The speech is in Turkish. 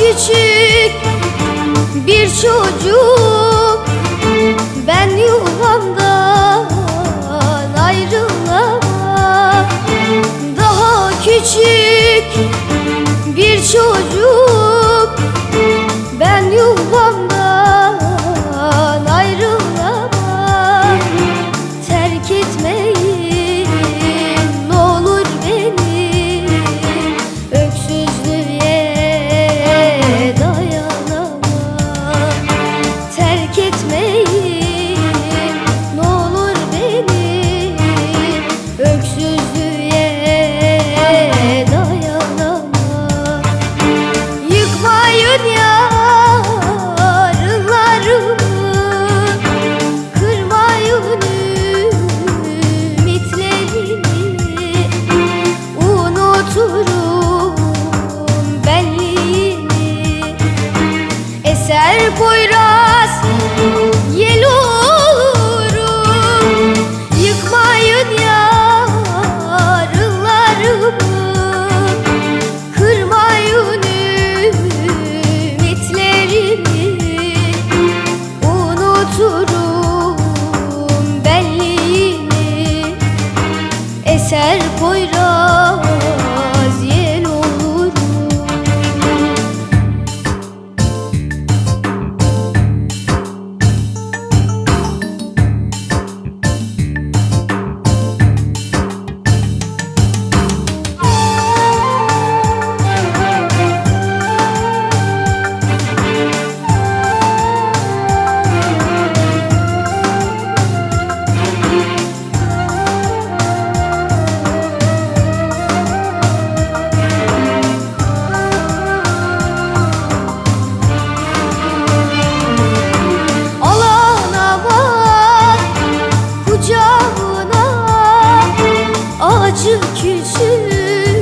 küçük bir çocuk, ben yuvamdan ayrılamam. Daha küçük bir çocuk, ben yuvamdan ayrılamam. Terk etmeyin ne olur beni, öksüzlüğe dayanamam. Terk etmeyin ne olur beni, öksüzlüğe dayanamam. Yıkmayın yarınlarımı, kırmayın ümitlerimi. Unuturum benliğimi, eser Poyraz yel olurum. Yıkmayın yarınlarımı, kırmayın ümitlerimi. Unuturum benliğimi, eser Poyraz yel olurum. Kucağına acı küsüp